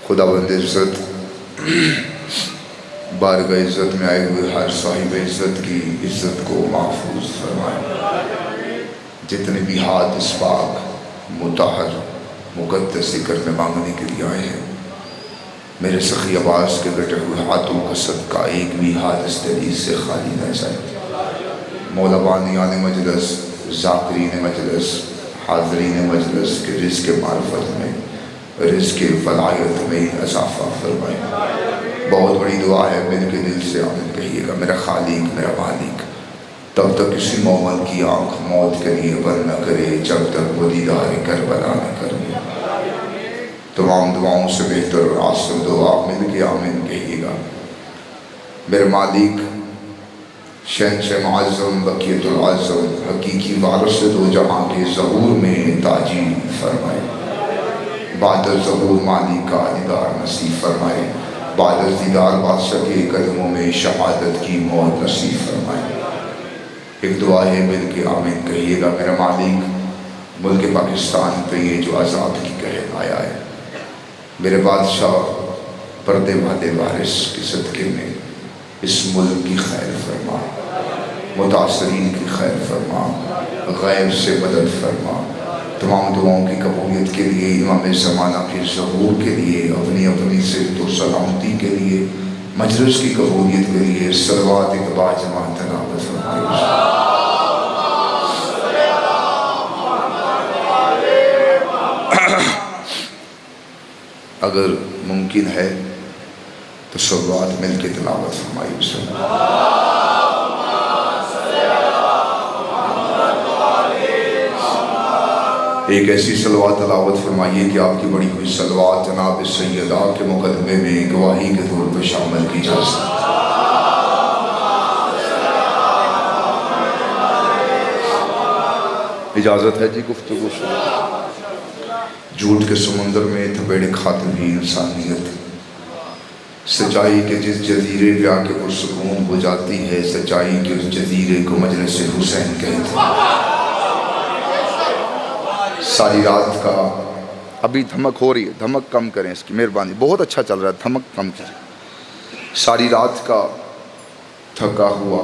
خدا بند عزت بارگاہ عزت میں آئے ہوئے ہر صاحب عزت کی عزت کو محفوظ فرمائے۔ جتنے بھی ہاتھ اس پاک مطہر مقدس ذکر میں مانگنے کے لیے آئے ہیں، میرے سخی عباس کے کٹے ہوئے ہاتھوں کا صدقہ ایک بھی ہاتھ اس دلیل سے خالی نہ جائے۔ مولا بانیان مجلس، ذاکرین مجلس، حاضرین مجلس کے رزق معرفت میں، رزق فلایت میں اضافہ فرمائے۔ بہت بڑی دعا ہے، مل کے دل سے آمین کہیے گا۔ میرا خالق، میرا مالک، تب تک کسی مومن کی آنکھ موت کے لیے بند نہ کرے جب تک وہ دیدار کربلا نہ کرے۔ تمام دعاؤں سے بہتر اور آسن دعا، مل کے آمین کہیے گا۔ میرے مالک، شہنشاہ معظم، بقیت العظم، حقیقی وارث دو جہاں کے ظہور میں تاجیل فرمائے۔ بعد الظہور مالک کا دیدار نصیب فرمائے۔ بعد الدیدار بادشاہ کے قدموں میں شہادت کی موت نصیب فرمائے۔ ایک دعا ہے، مل کے آمین کہیے گا۔ میرا مالک، ملک پاکستان پہ یہ جو عذاب کی قہر آیا ہے، میرے بادشاہ پردے والے وارث کے صدقے میں اس ملک کی خیر فرما، متاثرین کی خیر فرما، غیب سے مدد فرما۔ تمام دعاؤں کی قبولیت کے لیے، امام زمانہ کے ظہور کے لیے، اپنی اپنی صحت و سلامتی کے لیے، مجلس کی قبولیت کے لیے صلوات اتباع جماعت تلاوت فرمائے۔ اگر ممکن ہے تو صلوات مل کے تلاوت فرمائیے۔ ایک ایسی صلوات تلاوت فرمائیے کہ آپ کی بڑی ہوئی صلوات جناب سیدہ کے مقدمے میں گواہی کے طور پر شامل کی جا سکے۔ اجازت ہے جی گفتگو شروع۔ جھوٹ کے سمندر میں تھپیڑے کھاتے بھی انسانیت، سچائی کے جس جزیرے پہ آ کے پرسکون ہو جاتی ہے، سچائی کے اس جزیرے کو مجلس حسین کہتے ہیں۔ ساری رات کا، ابھی دھمک ہو رہی ہے، دھمک کم کریں اس کی مہربانی، بہت اچھا چل رہا ہے، دھمک کم کیجیے۔ ساری رات کا تھکا ہوا،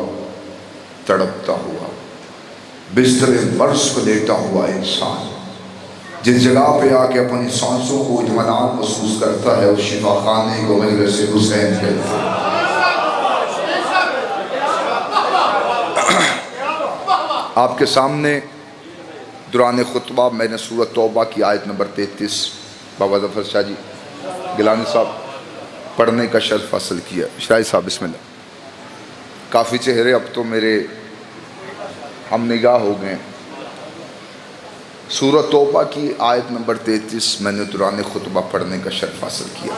تڑپتا ہوا، بستر مرض کو لیٹا ہوا انسان جس جگہ پہ آ کے اپنی سانسوں کو اطمینان محسوس کرتا ہے، اس شفا خانے کو مجلس حسین کہتے ہیں۔ آپ کے سامنے دوران خطبہ میں نے سورۃ توبہ کی آیت نمبر 33 بابا ظفر شاہ جی گیلانی صاحب پڑھنے کا شرف حاصل کیا۔ شاہد صاحب بسم اللہ۔ کافی چہرے اب تو میرے ہم نگاہ ہو گئے۔ سورۃ توبہ کی آیت نمبر 33 میں نے دوران خطبہ پڑھنے کا شرف حاصل کیا،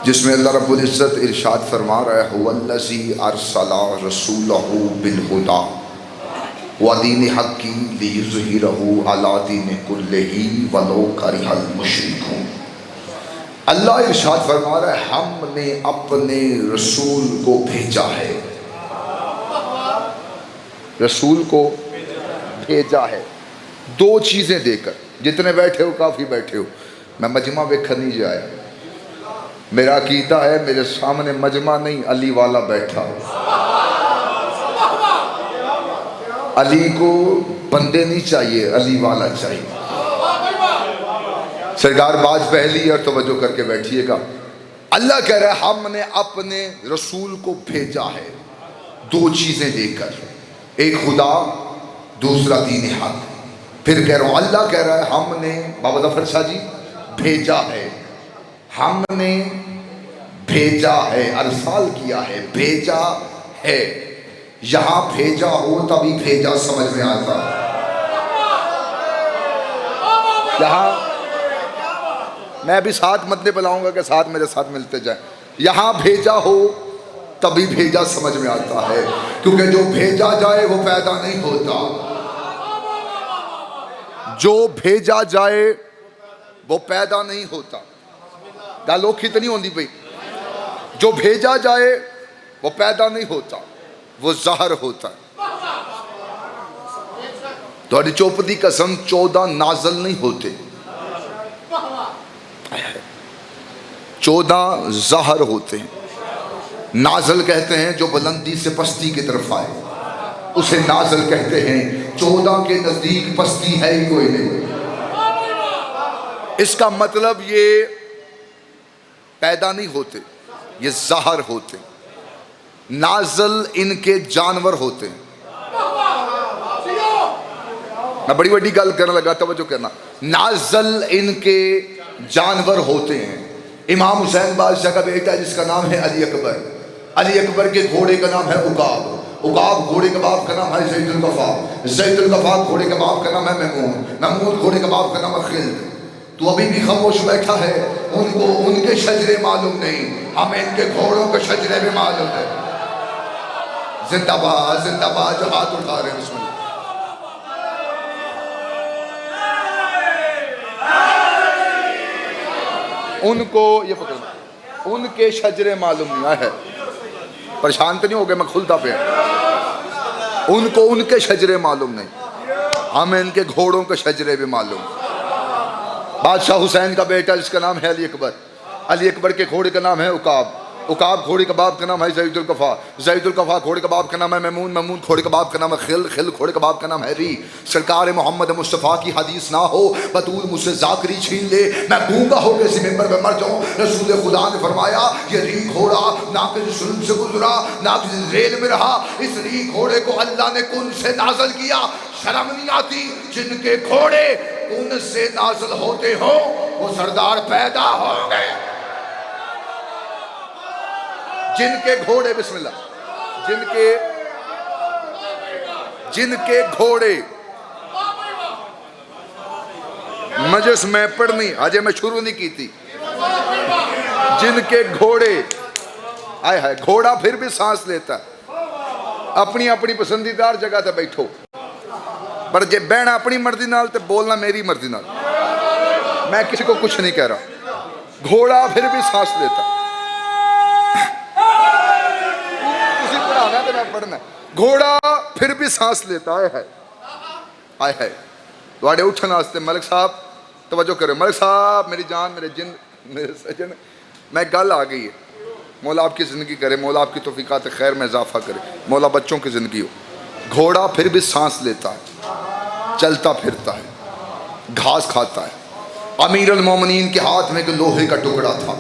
جس میں اللہ رب العزت ارشاد فرما رہا ہے، هو الذی ارسل رسولہ بالہدی ودین الحق لیظہرہ علی دین کلہ ولو کرہ المشرکون۔ اللہ ارشاد فرما رہا ہے، ہم نے اپنے رسول کو بھیجا ہے، رسول کو بھیجا ہے دو چیزیں دے کر۔ جتنے بیٹھے ہو کافی بیٹھے ہو، میں مجمع ویکھن نہیں جایا، میرا عقیدہ ہے میرے سامنے مجمع نہیں، علی والا بیٹھا۔ علی کو بندے نہیں چاہیے، علی والا چاہیے۔ سرکار باز پہلی اور توجہ کر کے بیٹھیے گا۔ اللہ کہہ رہا ہے ہم نے اپنے رسول کو بھیجا ہے دو چیزیں دے کر، ایک خدا، دوسرا دین حق۔ پھر کہہ رہا ہوں، اللہ کہہ رہا ہے ہم نے، بابا ظفر شاہ جی، بھیجا ہے، ہم نے بھیجا ہے، ارسال کیا ہے، بھیجا ہے۔ یہاں بھیجا ہو تبھی بھیجا سمجھ میں آتا ہے۔ یہاں میں بھی ساتھ مدنے بلاؤں گا کہ ساتھ میرے ساتھ ملتے جائیں۔ یہاں بھیجا ہو تبھی بھیجا سمجھ میں آتا ہے، کیونکہ جو بھیجا جائے وہ پیدا نہیں ہوتا، جو بھیجا جائے وہ پیدا نہیں ہوتا۔ ڈالوکھ اتنی ہوندی پئی، جو بھیجا جائے وہ پیدا نہیں ہوتا، وہ ظاہر ہوتا ہے۔ تھوڑی چوپڑی قسم 14 نازل نہیں ہوتے، 14 ظاہر ہوتے ہیں. نازل کہتے ہیں جو بلندی سے پستی کی طرف آئے، اسے نازل کہتے ہیں. 14 کے نزدیک پستی ہے ہی کوئی نہیں. اس کا مطلب یہ پیدا نہیں ہوتے، یہ ظاہر ہوتے. نازل ان کے جانور ہوتے ہیں. میں بڑی بڑی گل کرنے لگا، توجہ کرنا. نازل ان کے جانور ہوتے ہیں. امام حسین بادشاہ کا بیٹا جس کا نام ہے علی اکبر، علی اکبر کے گھوڑے کا نام ہے عقاب، عقاب گھوڑے کے باپ کا نام ہے زید القفا، زید القفا گھوڑے کے باپ کا نام ہے میمون، میمون گھوڑے کے باپ کا نام ہے خلد. تو ابھی بھی خاموش بیٹھا ہے. ان کو ان کے شجرے معلوم نہیں، ہمیں ان کے گھوڑوں کے شجرے بھی معلوم ہے. زندہ باد زندہ باد. جو ہاتھ اٹھا رہے ہیں بسم اللہ. ان کو یہ پکڑنا، ان کے شجرے معلوم نہیں ہے. پریشان تو نہیں ہو گئے؟ میں کھلتا پہ. ان کو ان کے شجرے معلوم نہیں، ہمیں ان کے گھوڑوں کے شجرے بھی معلوم. بادشاہ حسین کا بیٹا جس کا نام ہے علی اکبر، علی اکبر کے گھوڑے کا نام ہے عقاب، عقاب گھوڑے کا باپ کا نام ہے زید القفا، زید القفا گھوڑے کا باپ کا نام ہے میمون، میمون گھوڑے کا باپ کا نام ہے خل، خل گھوڑے کا باپ کا نام ہے ری. سرکار محمد مصطفیٰ کی حدیث نہ ہو بطول مجھ سے ذاکری چھین لے، میں گونگا ہو کے اسی ممبر میں مر جاؤں. رسول خدا نے فرمایا یہ ری گھوڑا نہ کسی ظلم سے گزرا نہ کسی ریل میں رہا. اس ری گھوڑے کو اللہ نے کن سے نازل کیا. شرم نہیں آتی؟ جن کے گھوڑے کن سے نازل ہوتے ہوں وہ سردار پیدا ہوں گے. جن کے گھوڑے بسم اللہ، جن کے گھوڑے مجلس میں پڑھنی آجے میں شروع نہیں کی تھی. جن کے گھوڑے آئے ہائے، گھوڑا پھر بھی سانس لیتا ہے. اپنی اپنی پسندیدار جگہ تے بیٹھو، پر جے بہنا اپنی مرضی نال تے بولنا میری مرضی نال. میں کسی کو کچھ نہیں کہہ رہا. گھوڑا پھر بھی سانس لیتا ہے. پڑھنا گھوڑا پھر بھی سانس لیتا ہے. آئے ہے تواڈے اٹھن واسطے ملک صاحب توجہ کرو. ملک صاحب میری جان، میرے جن، میرے سجن، میں گل آ گئی ہے. مولا آپ کی زندگی کرے، مولا آپ کی توفیقات خیر میں اضافہ کرے، مولا بچوں کی زندگی ہو. گھوڑا پھر بھی سانس لیتا ہے، چلتا پھرتا ہے، گھاس کھاتا ہے. امیر المومنین کے ہاتھ میں ایک لوہے کا ٹکڑا تھا.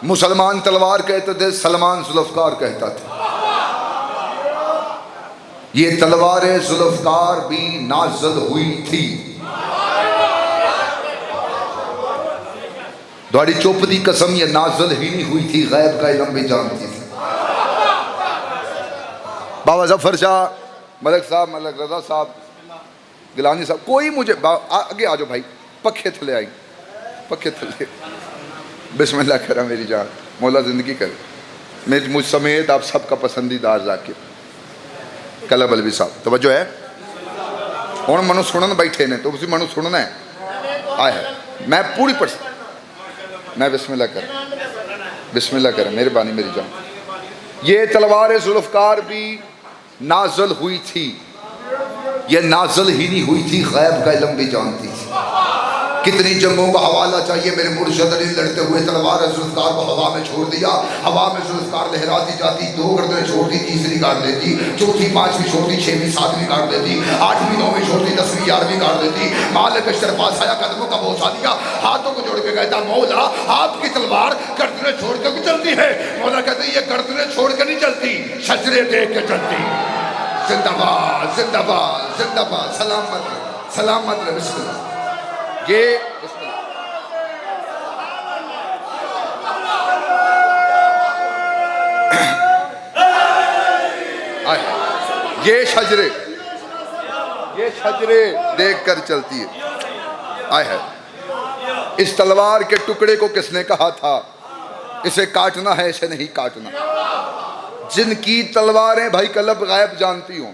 مسلمان تلوار کہتے تھے، سلمان ذوالفقار کہتا تھا. یہ تلوار ذوالفقار بھی نازل ہوئی تھی. دوڑی چوپ دی قسم یہ نازل ہی نہیں ہوئی تھی، غیب کا علم بھی جانتی تھی. بابا ظفر شاہ، ملک صاحب، ملک رضا صاحب، گیلانی صاحب، کوئی مجھے آگے آ جاؤ بھائی، پکھے تھلے آئیں، پکھے تھلے. بسم اللہ کرا میری جان، مولا زندگی کرے. مجھ سمیت آپ سب کا پسندیدار ذاکر کلب الوی صاحب. توجہ ہے؟ اور منو سنن بیٹھے نے تو اسی منو سننا ہے. آئے ہے میں پوری میں بسم اللہ کرا، بسم اللہ کرا میرے بانی میری جان. یہ تلوار ذوالفقار بھی نازل ہوئی تھی. یہ نازل ہی نہیں ہوئی تھی، غیب کا علم بھی جانتی تھی. کتنی جنگوں کا حوالہ چاہیے. میرے مرشد علی لڑتے ہوئے تلوار ذوالفقار کو ہوا میں چھوڑ دیا. ہوا میں ذوالفقار لہراتی جاتی، 2 گردنیں چھوڑتی، تیسری کاٹ دیتی، چوتھی 5ویں چھوڑتی، 6ویں 7ویں کاٹ دیتی، 8ویں 9ویں چھوڑتی، 10ویں 11ویں کاٹ دیتی. مالک اشتر پاس آیا، قدموں کا بوسہ دیا، ہاتھوں کو جوڑ کے کہتا مولا آپ کی تلوار گردنیں چھوڑ کے بھی چلتی ہے. مولا کہتے ہیں یہ گردنیں چھوڑ کے نہیں چلتی، شجرے دیکھ کے چلتی. زندہ باد زندہ باد زندہ باد. سلامت سلامت. بسم اللہ. یہ یہ شجرے دیکھ کر چلتی ہے. آئے ہے اس تلوار کے ٹکڑے کو کس نے کہا تھا اسے کاٹنا ہے، اسے نہیں کاٹنا. جن کی تلواریں بھائی کلب غیب جانتی ہوں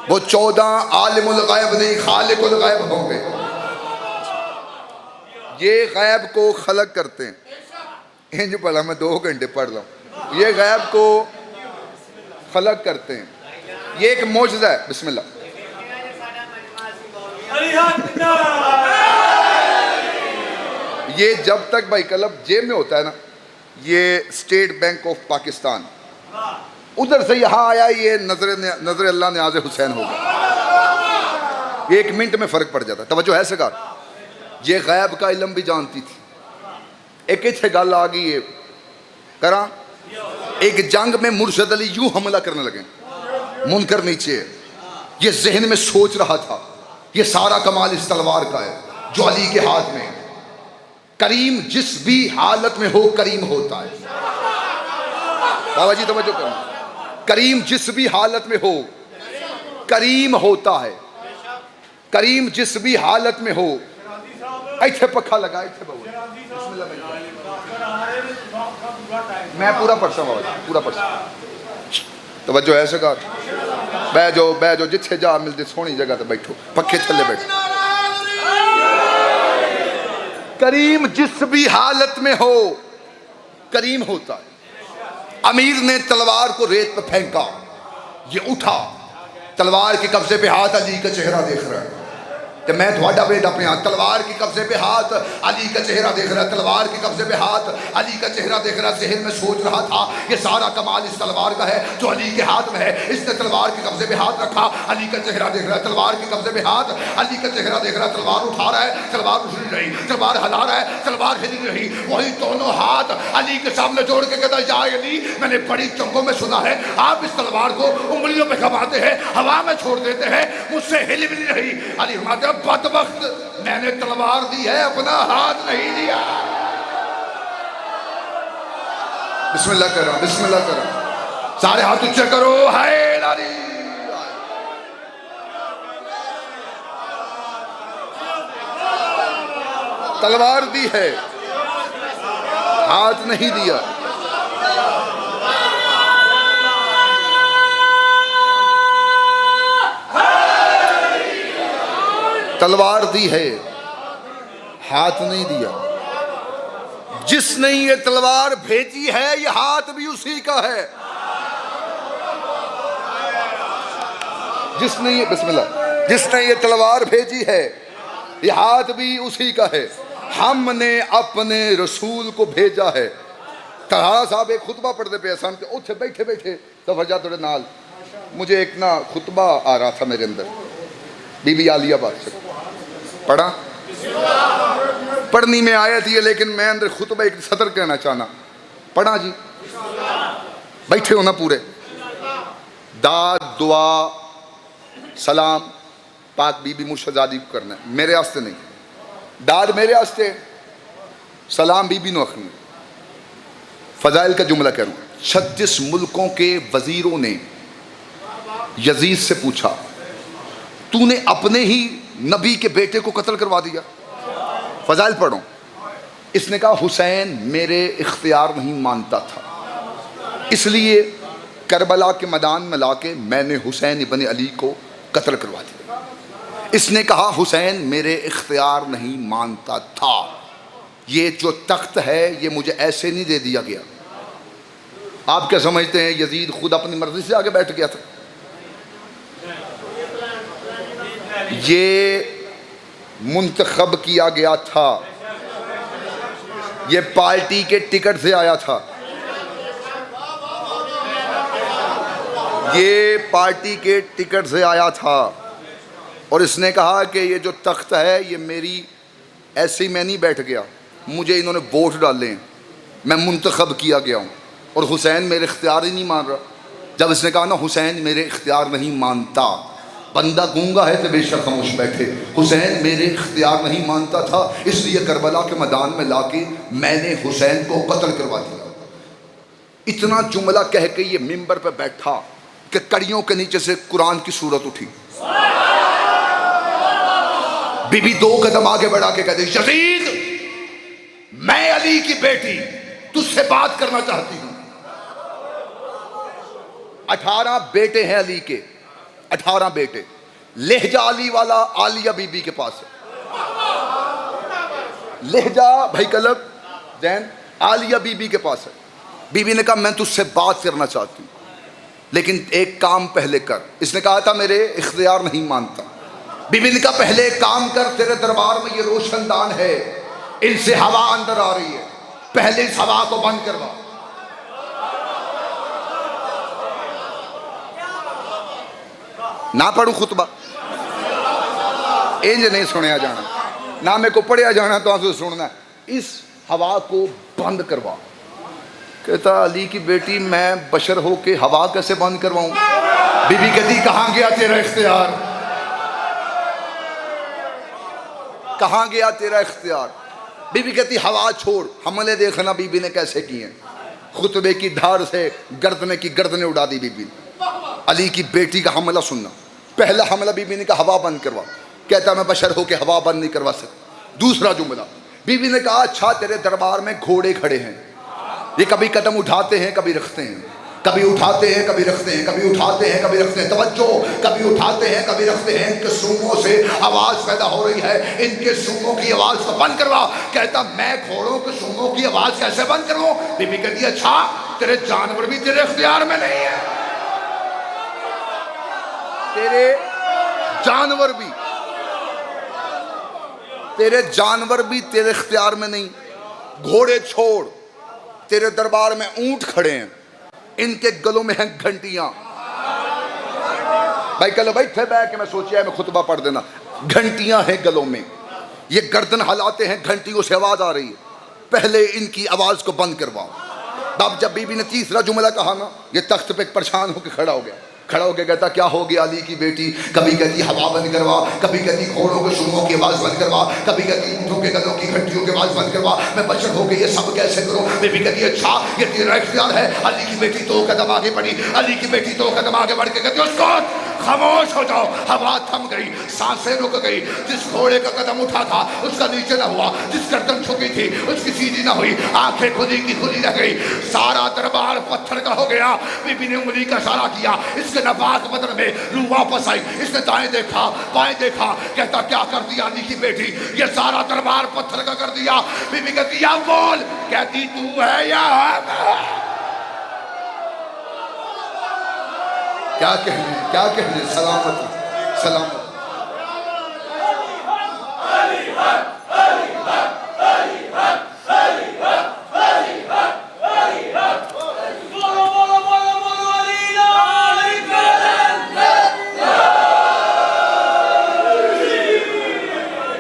وہ 14 عالم الغیب نہیں خالق الغیب ہوں گے. یہ غیب کو خلق کرتے ہیں. انج پڑھا میں 2 گھنٹے پڑھ رہا ہوں. یہ غیب کو خلق کرتے ہیں. یہ ایک معجزہ ہے. بسم اللہ. یہ جب تک بھائی کلب جیب میں ہوتا ہے نا، یہ اسٹیٹ بینک آف پاکستان، ادھر سے یہاں آیا، یہ نظر اللہ نیاز حسین ہو گیا، ایک منٹ میں فرق پڑ جاتا. توجہ ہے سرکار. یہ غیب کا علم بھی جانتی تھی. ایک اتھے گل آ گئی ہے کراں، ایک جنگ میں مرشد علی یوں حملہ کرنے لگے، منکر نیچے ہے، یہ ذہن میں سوچ رہا تھا یہ سارا کمال اس تلوار کا ہے جو علی کے ہاتھ میں ہے. کریم جس بھی حالت میں ہو کریم ہوتا ہے. بابا جی توجہ کرنا، کریم جس بھی حالت میں ہو کریم ہوتا ہے. کریم جس بھی حالت میں ہو. ایتھے پکھا لگا، ایتھے بہو بسم اللہ میں پورا پڑھتا ہوں بابا جی، پورا پڑھتا ہوں. توجہ ہے سرکار. بہ جاؤ جتھے جا ملتے سونی جگہ تے بیٹھو، پکھے تھلے بیٹھو. کریم جس بھی حالت میں ہو کریم ہوتا ہے. امیر نے تلوار کو ریت پہ پھینکا، یہ اٹھا، تلوار کے قبضے پہ ہاتھ، علی کا چہرہ دیکھ رہا ہے کہ میں تھوڑا بیٹا پہ ہاتھ، تلوار کے قبضے پہ ہاتھ، علی کا چہرہ دیکھ رہا ہے، تلوار کے قبضے پہ ہاتھ، علی کا چہرہ دیکھ رہا ہے. ذہن میں سوچ رہا تھا یہ سارا کمال اس تلوار کا ہے جو علی کے ہاتھ میں ہے. اس نے تلوار کے قبضے پہ ہاتھ رکھا، علی کا چہرہ دیکھ رہا ہے، تلوار کے قبضے پہ ہاتھ، علی کا چہرہ دیکھ رہا ہے. تلوار اٹھا رہا ہے، تلوار اٹھ نہیں رہی، تلوار ہلا رہا ہے، تلوار ہل نہیں رہی. وہی دونوں ہاتھ علی کے سامنے جوڑ کے کہتا ہے یا علی، میں نے بڑی جنگوں میں سنا ہے آپ اس تلوار کو انگلیوں پہ کماتے ہیں، ہوا میں چھوڑ دیتے ہیں، مجھ سے ہل بھی نہیں رہی. علی فرماتے ہیں بدبخت، میں نے تلوار دی ہے، اپنا ہاتھ نہیں دیا. بسم اللہ کرو، بسم اللہ کرو، سارے ہاتھ اونچے کرو. ہائے علی، تلوار دی ہے، ہاتھ نہیں دیا. تلوار دی ہے، ہاتھ نہیں دیا. جس نے یہ تلوار بھیجی ہے یہ ہاتھ بھی اسی کا ہے. جس نے یہ بسم اللہ، جس نے یہ تلوار بھیجی ہے یہ ہاتھ بھی اسی کا ہے. ہم نے اپنے رسول کو بھیجا ہے. طلحہ صاحب ایک خطبہ پڑھتے پہ احسان کے اتھے بیٹھے بیٹھے توجہ تھوڑے نال، مجھے ایک نا خطبہ آ رہا تھا میرے اندر، بی بی عالیہ بات سے پڑھا، پڑھنی میں آیت یہ، لیکن میں اندر خطبہ ایک سطر کہنا چاہنا. پڑھا جی، بیٹھے ہونا پورے. داد دعا سلام پاک بی بی مرشدزادی کو کرنا ہے، میرے واسطے نہیں. داد میرے واسطے، سلام بی بی نو اخنی. فضائل کا جملہ کہہ رہا ہوں. 36 ملکوں کے وزیروں نے یزید سے پوچھا تو نے اپنے ہی نبی کے بیٹے کو قتل کروا دیا. فضائل پڑھو. اس نے کہا حسین میرے اختیار نہیں مانتا تھا، اس لیے کربلا کے میدان میں لا کے میں نے حسین ابن علی کو قتل کروا دیا. اس نے کہا حسین میرے اختیار نہیں مانتا تھا، یہ جو تخت ہے یہ مجھے ایسے نہیں دے دیا گیا. آپ کیا سمجھتے ہیں یزید خود اپنی مرضی سے آگے بیٹھ گیا تھا؟ یہ منتخب کیا گیا تھا، یہ پارٹی کے ٹکٹ سے آیا تھا، یہ پارٹی کے ٹکٹ سے آیا تھا. اور اس نے کہا کہ یہ جو تخت ہے یہ میری ایسے ہی میں نہیں بیٹھ گیا، مجھے انہوں نے ووٹ ڈالے ہیں، میں منتخب کیا گیا ہوں، اور حسین میرے اختیار ہی نہیں مان رہا. جب اس نے کہا نا حسین میرے اختیار نہیں مانتا، بندہ گونگا ہے تو بے شک خاموش بیٹھے. حسین میرے اختیار نہیں مانتا تھا، اس لیے کربلا کے میدان میں لا کے میں نے حسین کو قتل کروا دیا. اتنا جملہ کہہ کے یہ ممبر پہ بیٹھا کہ کڑیوں کے نیچے سے قرآن کی سورت اٹھی. بی بی 2 قدم آگے بڑھا کے کہتے یزید میں علی کی بیٹی تجھ سے بات کرنا چاہتی ہوں. 18 بیٹے ہیں علی کے، 18 بیٹے. لہجہ علی والا عالیہ بی بی کے پاس ہے. لہجہ بھائی کلب زین عالیہ بی بی کے پاس ہے. بی بی نے کہا میں تجھ سے بات کرنا چاہتی ہوں لیکن ایک کام پہلے کر. اس نے کہا تھا میرے اختیار نہیں مانتا. بی بی نے کہا پہلے ایک کام کر، تیرے دربار میں یہ روشن دان ہے، ان سے ہوا اندر آ رہی ہے، پہلے اس ہوا کو بند کروا۔ نہ پڑھوں خطبہ، انج نہیں سنیا جانا، نہ میں کو پڑھیا جانا تو آنسو سننا ہے۔ اس ہوا کو بند کروا۔ کہتا علی کی بیٹی میں بشر ہو کے ہوا کیسے بند کرواؤں؟ بی بی کہتی کہاں گیا تیرا اختیار، کہاں گیا تیرا اختیار؟ بی بی کہتی ہوا چھوڑ، حملے دیکھنا بی بی نے کیسے کیے، خطبے کی دھار سے گردنے کی گردنیں اڑا دی بی بی۔ علی کی بیٹی کا حملہ سننا، پہلا حملہ بی بی نے کہا ہوا بند کروا، کہتا میں بشر ہو کے ہوا بند نہیں کروا سکتا۔ دوسرا جملہ بی بی نے کہا اچھا تیرے دربار میں گھوڑے کھڑے ہیں، یہ کبھی قدم اٹھاتے ہیں کبھی رکھتے ہیں، کبھی اٹھاتے ہیں کبھی رکھتے ہیں، کبھی اٹھاتے ہیں کبھی رکھتے ہیں، توجہ، کبھی اٹھاتے ہیں کبھی رکھتے ہیں، ان کے سونگوں سے آواز پیدا ہو رہی ہے، ان کے سونگوں کی آواز کو بند کروا۔ کہتا میں گھوڑوں کے سونگوں کی آواز کیسے بند کروں؟ بی بی کہتی اچھا تیرے جانور بھی تیرے اختیار میں نہیں ہے، تیرے جانور بھی، تیرے جانور بھی تیرے اختیار میں نہیں، گھوڑے چھوڑ، تیرے دربار میں اونٹ کھڑے ہیں، ان کے گلوں میں ہیں گھنٹیاں۔ بھائی کلو بیٹھے بیٹھ کے میں سوچیا ہے میں خطبہ پڑھ دینا، گھنٹیاں ہیں گلوں میں، یہ گردن ہلاتے ہیں، گھنٹیوں سے آواز آ رہی ہے، پہلے ان کی آواز کو بند کرواؤ۔ اب جب بی بی نے تیسرا جملہ کہا نا، یہ تخت پہ پریشان ہو کے کھڑا ہو گیا، کھڑا ہو کے کہتا کیا ہو گیا علی کی بیٹی؟ کبھی کہتی ہوا بند کروا، کبھی کہتی گھوڑوں کے سونگوں کی آواز بند کروا، کبھی کہتی اونٹوں کے گلوں کی گھنٹیوں کی آواز بند کروا، میں بشر ہو کے یہ سب کیسے کروں؟ بی بی کہتی اچھا یہ تیرا اختیار ہے۔ علی کی بیٹی دو قدم آگے بڑھی، علی کی بیٹی دو قدم آگے بڑھ کے کہتی اس کو خاموش ہو جاؤ۔ ہوا تھم گئی، سانسیں رک گئی، جس گھوڑے کا قدم اٹھا تھا اس کا نیچے نہ ہوا، جس گردن جھکی تھی اس کی سیدھی نہ ہوئی، آنکھیں کھلی کی کھلی رہ گئی، سارا دربار پتھر کا ہو گیا۔ بی بی نے انگلی کا اشارہ کیا، اس کے ناپاک بدن میں روح واپس آئی، اس نے دائیں دیکھا بائیں دیکھا، کہتا کیا کر دیا علی کی بیٹی؟ یہ سارا دربار پتھر کا کر دیا۔ بی بی کہتی یا بول، کہتی تو ہے یا ہم؟ کیا کہنے، کیا کہنے، سلامتی سلامتی۔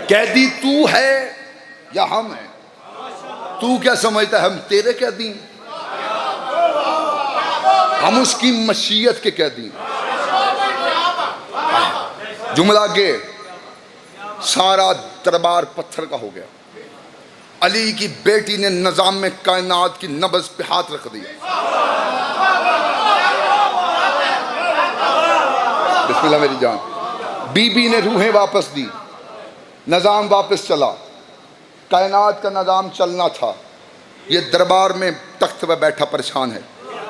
قیدی تو ہے یا ہم ہیں؟ تو کیا سمجھتا ہے ہم تیرے قیدی ہیں؟ ہم اس کی مشیت کے قیدی ہیں۔ جملہ آگے، سارا دربار پتھر کا ہو گیا، علی کی بیٹی نے نظام میں کائنات کی نبض پہ ہاتھ رکھ دیا۔ بسم اللہ میری جان۔ بی بی نے روحیں واپس دی، نظام واپس چلا، کائنات کا نظام چلنا تھا۔ یہ دربار میں تخت پہ بیٹھا پریشان ہے،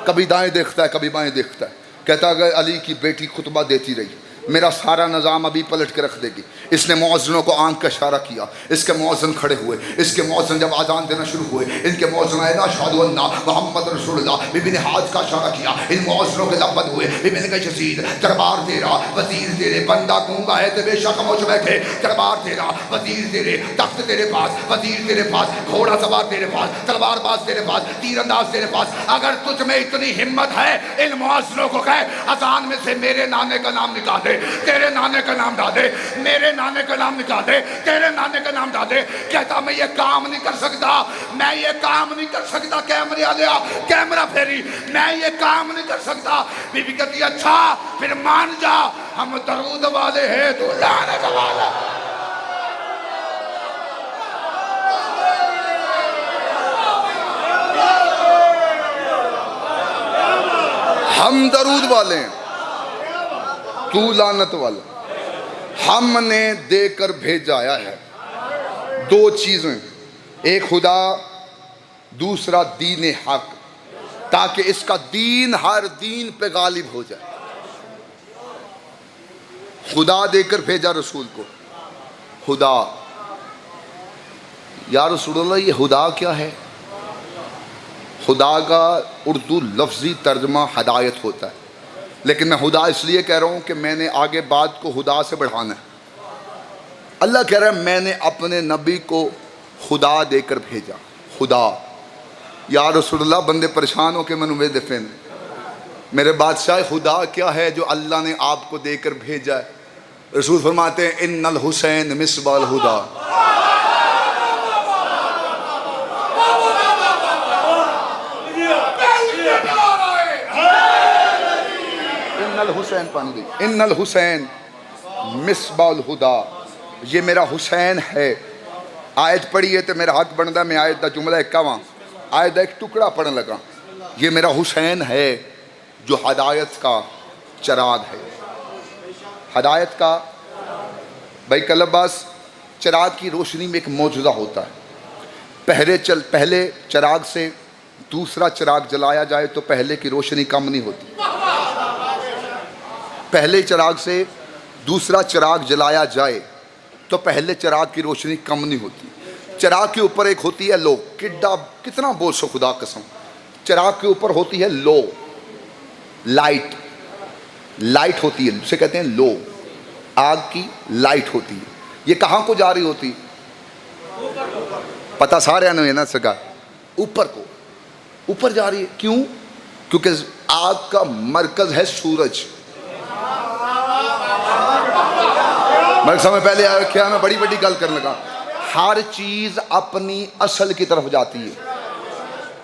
کبھی دائیں دیکھتا ہے کبھی بائیں دیکھتا ہے، کہتا اگر علی کی بیٹی خطبہ دیتی رہی میرا سارا نظام ابھی پلٹ کے رکھ دے گی۔ اس نے مؤذنوں کو آنکھ کا اشارہ کیا، اس کے مؤذن کھڑے ہوئے، اس کے مؤذن جب آذان دینا شروع ہوئے، ان کے مؤذن آئے نا اشہد ان محمد رسول اللہ، بی بی نے ہاتھ کا اشارہ کیا، ان مؤذنوں کے لب بند ہوئے۔ بی بی نے کہا یزید دربار تیرا، وزیر تیرے، بندہ گونگا ہے تو بے شک خاموش بیٹھے، دربار تیرا، وزیر تیرے، تخت تیرے پاس، وزیر تیرے پاس، گھوڑا سوار تیرے پاس، تلوار باز تیرے پاس، تیر انداز تیرے پاس، اگر تجھ میں اتنی ہمت ہے ان مؤذنوں کو کہہ اذان میں سے میرے نانے کا نام نکال دے، تیرے نانے کا نام ڈال دے، میرے نانے کا نام نکال دے، تیرے نانے کا نام ڈال دے۔ کہتا میں یہ کام نہیں کر سکتا، میں یہ کام نہیں کر سکتا، کیمرے آلیا کیمرہ پھیری، میں یہ کام نہیں کر سکتا۔ بی بی کہتی اچھا پھر مان جا، ہم درود والے ہیں تو لعنت والا۔ ہم درود والے ہیں تو لعنت والا۔ ہم نے دے کر بھیجایا ہے دو چیزیں، ایک خدا، دوسرا دین حق، تاکہ اس کا دین ہر دین پہ غالب ہو جائے۔ خدا دے کر بھیجا رسول کو، خدا۔ یا رسول اللہ یہ خدا کیا ہے؟ خدا کا اردو لفظی ترجمہ ہدایت ہوتا ہے، لیکن میں خدا اس لیے کہہ رہا ہوں کہ میں نے آگے بات کو خدا سے بڑھانا ہے۔ اللہ کہہ رہا ہے میں نے اپنے نبی کو خدا دے کر بھیجا. خدا یا رسول اللہ بندے پریشان ہو کے منو میں دفن میرے بادشاہ خدا کیا ہے جو اللہ نے آپ کو دے کر بھیجا ہے؟ رسول فرماتے ہیں ان الحسین مصباح الہدا. ان الحسین پانی دی ان الحسین مصباح الہدا. یہ میرا حسین ہے. آیت پڑھی ہے تو میرا حق بنتا ہے میں آیت دا جملہ کہاں آیت دا ایک ٹکڑا پڑھنے لگا. یہ میرا حسین ہے جو ہدایت کا چراغ ہے. ہدایت کا بھائی کلباس چراغ کی روشنی میں ایک معجزہ ہوتا ہے. پہلے چراغ سے دوسرا چراغ جلایا جائے تو پہلے کی روشنی کم نہیں ہوتی. پہلے چراغ سے دوسرا چراغ جلایا جائے تو پہلے چراغ کی روشنی کم نہیں ہوتی. چراغ کے اوپر ایک ہوتی ہے لو. کتنا بول سو خدا قسم. چراغ کے اوپر ہوتی ہے لو لائٹ ہوتی ہے اسے کہتے ہیں لو. آگ کی لائٹ ہوتی ہے. یہ کہاں کو جا رہی ہوتی پتہ سارے ہے نا سگا اوپر کو اوپر جا رہی ہے. کیوں؟ کیونکہ آگ کا مرکز ہے سورج. میں پہلے آیا کیا میں بڑی بڑی گل کرنے لگا. ہر چیز اپنی اصل کی طرف جاتی ہے.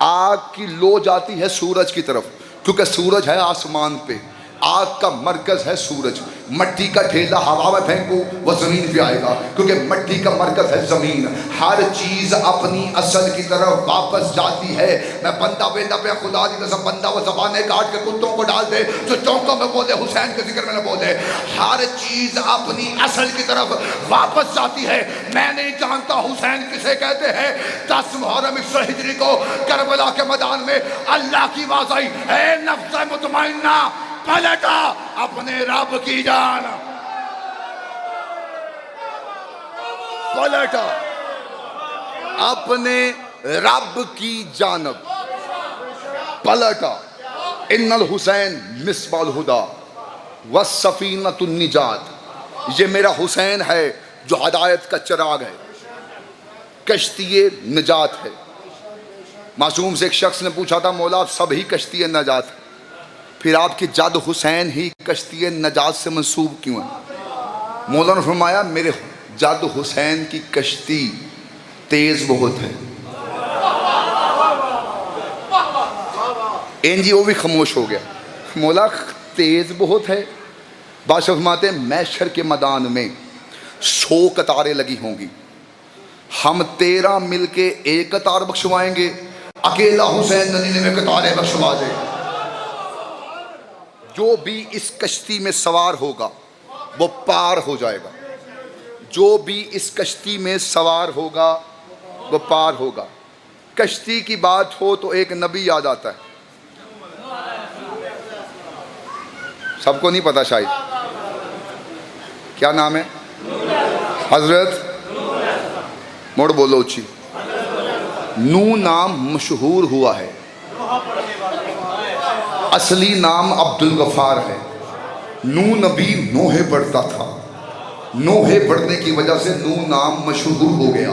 آگ کی لو جاتی ہے سورج کی طرف کیونکہ سورج ہے آسمان پہ. آگ کا مرکز ہے سورج. مٹی کا ڈھیلا ہوا میں پھینکو وہ زمین پہ آئے گا کیونکہ مٹی کا مرکز ہے زمین. ہر چیز اپنی اصل کی طرف واپس جاتی ہے. میں بندہ بیندہ پہ خدا کی قسم بندہ وہ زبانیں کاٹ کے کتوں کو ڈال دے جو چوکوں میں بولے حسین کے ذکر میں نہ بولے. ہر چیز اپنی اصل کی طرف واپس جاتی ہے. میں نہیں جانتا حسین کسے کہتے ہیں. 10 محرم 100 ہجری کو کربلا کے میدان میں اللہ کی آواز آئی اے نفس مطمئنہ پلٹا اپنے رب کی جان. پلٹا اپنے رب کی جانب پلٹا. ان الحسین مصباح الہدا والسفینۃ النجات. یہ میرا حسین ہے جو ہدایت کا چراغ ہے کشتی نجات ہے. معصوم سے ایک شخص نے پوچھا تھا مولا سب ہی کشتی نجات ہے پھر آپ کی جد حسین ہی کشتی نجات سے منسوب کیوں ہے؟ مولا نے فرمایا میرے جد حسین کی کشتی تیز بہت ہے. این وہ بھی خاموش ہو گیا. مولا تیز بہت ہے. بادشاہ فرماتے ہیں محشر کے میدان میں 100 قطاریں لگی ہوں گی. ہم 13 مل کے ایک قطار بخشوائیں گے. اکیلا حسین 99 قطاریں بخشوا دے. جو بھی اس کشتی میں سوار ہوگا وہ پار ہو جائے گا. جو بھی اس کشتی میں سوار ہوگا وہ پار ہوگا. کشتی کی بات ہو تو ایک نبی یاد آتا ہے. سب کو نہیں پتا شاید کیا نام ہے. حضرت موڑ بولو اچھی نو نام مشہور ہوا ہے. اصلی نام عبد الغفار ہے. نو نبی نوحے پڑھتا تھا. نوحے پڑھنے کی وجہ سے نو نام مشہور ہو گیا.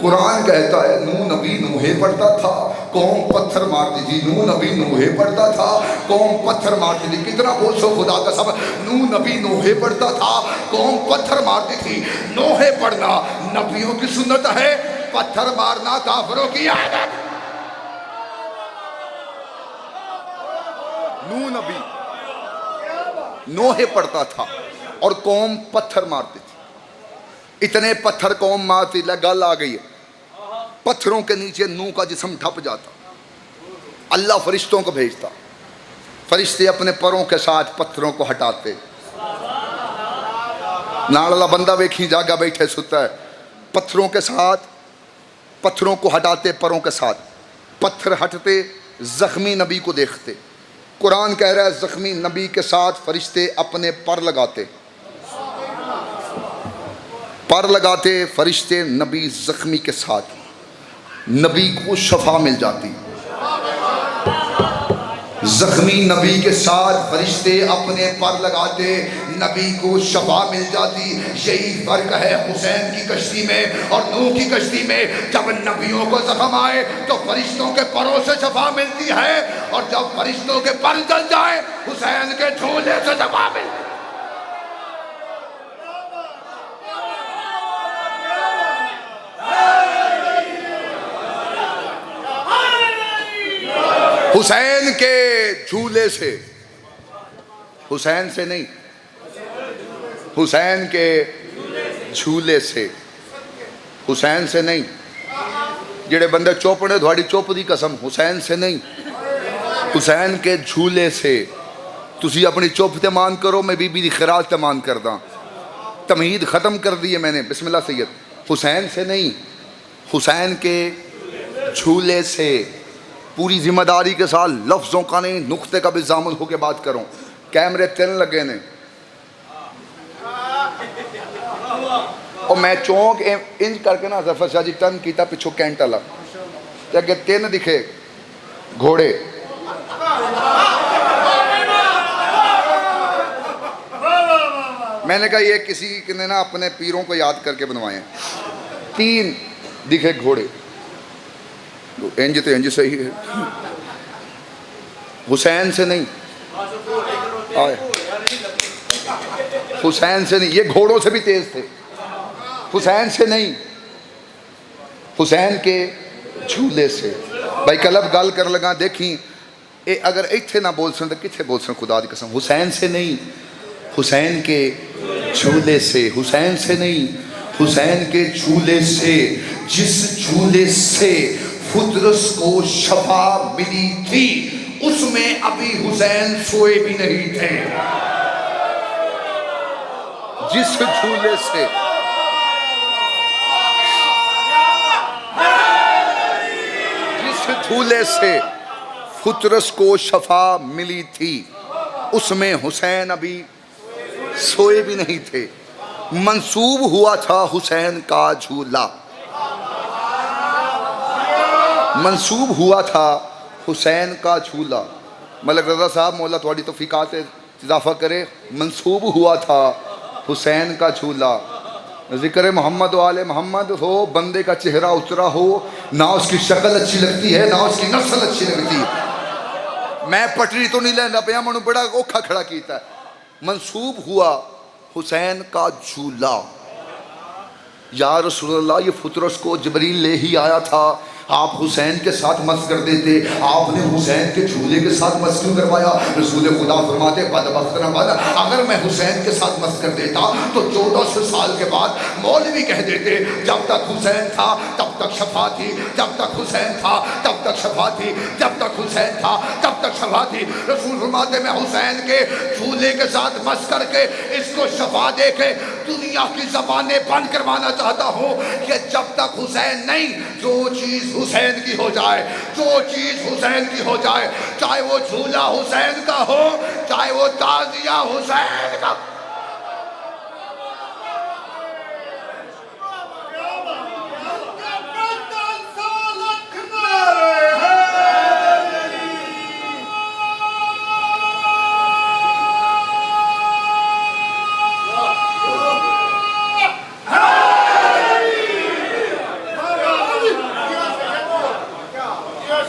قرآن کہتا ہے نو نبی نوحے پڑھتا تھا قوم پتھر مارتی تھی. نو نبی نوحے پڑھتا تھا قوم پتھر مارتی تھی. کتنا بول سو خدا کا سب. نو نبی نوحے پڑھتا تھا قوم پتھر مارتی تھی. نوحے پڑھنا نبیوں کی سنت ہے. پتھر مارنا کافروں کی عادت. نو نبی نوحے پڑھتا تھا اور قوم پتھر مارتی تھی. اتنے پتھر قوم مارتی گل آ گئی ہے. پتھروں کے نیچے نو کا جسم ڈھپ جاتا. اللہ فرشتوں کو بھیجتا. فرشتے اپنے پروں کے ساتھ پتھروں کو ہٹاتے. ناڑلا بندہ ویکھی جاگا بیٹھے ستا ہے. پتھروں کے ساتھ پتھروں کو ہٹاتے پروں کے ساتھ. پتھر ہٹتے زخمی نبی کو دیکھتے. قرآن کہہ رہا ہے زخمی نبی کے ساتھ فرشتے اپنے پر لگاتے. پر لگاتے فرشتے نبی زخمی کے ساتھ. نبی کو شفا مل جاتی. زخمی نبی کے ساتھ فرشتے اپنے پر لگاتے، نبی کو شفا مل جاتی۔ یہی فرق ہے حسین کی کشتی میں اور نوح کی کشتی میں۔ جب نبیوں کو زخم آئے تو فرشتوں کے پروں سے شفا ملتی ہے، اور جب فرشتوں کے پر جل جائے حسین کے جھولے سے شفا ملتی ہے۔ حسین کے جھولے سے، حسین سے نہیں، حسین کے جھولے سے، حسین سے نہیں۔ جڑے بندے چوپنے دھواڑی چوپ دی قسم، حسین سے نہیں، حسین کے جھولے سے۔ تسی اپنی چوپ تے مان کرو، میں بی بی دی خراج تے مان کر دا، تمہید ختم کر دی ہے میں نے۔ بسم اللہ سید۔ حسین سے نہیں، حسین کے جھولے سے۔ پوری ذمہ داری کے ساتھ، لفظوں کا نہیں نقطے کا بھی ضامن ہو کے بات کروں۔ کیمرے 3 لگے نے، اور میں چونک انج کر کے نا ظفر شاہ جی ٹن کیتا پچھو کینٹ والا تے اگے 3 دکھے گھوڑے۔ میں نے کہا یہ کسی نے نا اپنے پیروں کو یاد کر کے بنوائے ہیں۔ 3 دکھے گھوڑے، انج تو انج صحیح ہے۔ حسین سے نہیں، حسین سے نہیں، یہ گھوڑوں سے بھی تیز تھے۔ حسین سے نہیں، حسین کے جھولے سے۔ بھائی کلب گل کر لگا دیکھیں اے اگر ایتھے نہ بول سن تو کتھے بول سن، خدا دی قسم۔ حسین سے نہیں، حسین کے جھولے سے۔ حسین سے نہیں، حسین کے جھولے سے، جس جھولے سے فطرس کو شفا ملی تھی اس میں ابھی حسین سوئے بھی نہیں تھے۔ جس جھولے سے، جس جھولے سے فطرس کو شفا ملی تھی اس میں حسین ابھی سوئے بھی نہیں تھے۔ منسوب ہوا تھا حسین کا جھولا، منسوب ہوا تھا حسین کا جھولا۔ ملک رضا صاحب مولا تھوڑی توفیقات اضافہ کرے۔ منسوب ہوا تھا حسین کا جھولا۔ ذکر محمد و آل محمد ہو، بندے کا چہرہ اترا ہو، نہ اس کی شکل اچھی لگتی ہے نہ اس کی نسل اچھی لگتی ہے۔ میں پٹری تو نہیں لینا پیا، منو بڑا اوکھا کھڑا کیتا ہے۔ منسوب ہوا حسین کا جھولا۔ یا رسول اللہ، یہ فطرس کو جبریل لے ہی آیا تھا، آپ حسین کے ساتھ مس کر دیتے، آپ نے حسین کے جھولے کے ساتھ مس کیوں کروایا؟ رسول خدا فرماتے بدبخت نہ بد، اگر میں حسین کے ساتھ مس کر دیتا تو 1400 سال کے بعد مولوی کہہ دیتے جب تک حسین تھا تب تک شفا تھی، جب تک حسین تھا تب تک شفا تھی، جب تک حسین تھا تب تک شفا تھی۔ رسول فرماتے میں حسین کے جھولے کے ساتھ مس کر کے اس کو شفا دے کے دنیا کی زبانیں بند کروانا چاہتا ہوں کہ جب تک حسین نہیں، جو چیز حسین کی ہو جائے، جو چیز حسین کی ہو جائے، چاہے وہ جھولا حسین کا ہو، چاہے وہ تعزیہ حسین کا۔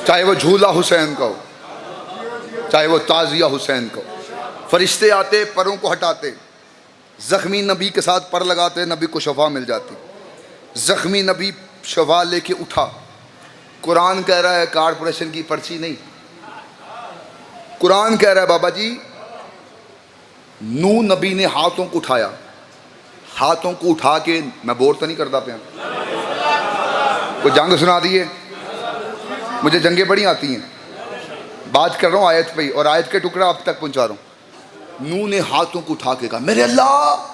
چاہے وہ جھولا حسین کا ہو، چاہے وہ تعزیہ حسین کا ہو۔ فرشتے آتے، پروں کو ہٹاتے، زخمی نبی کے ساتھ پر لگاتے، نبی کو شفا مل جاتی۔ زخمی نبی شفا لے کے اٹھا۔ قرآن کہہ رہا ہے کارپوریشن کی پرچی نہیں، قرآن کہہ رہا ہے بابا جی نوح نبی نے ہاتھوں کو اٹھایا، ہاتھوں کو اٹھا کے، میں بور تو نہیں کرتا پیا، کوئی جنگ سنا دیے، مجھے جنگیں بڑی آتی ہیں، بات کر رہا ہوں آیت پہ، اور آیت کے ٹکڑا آپ تک پہنچا رہا ہوں۔ نوح نے ہاتھوں کو اٹھا کے کہا میرے اللہ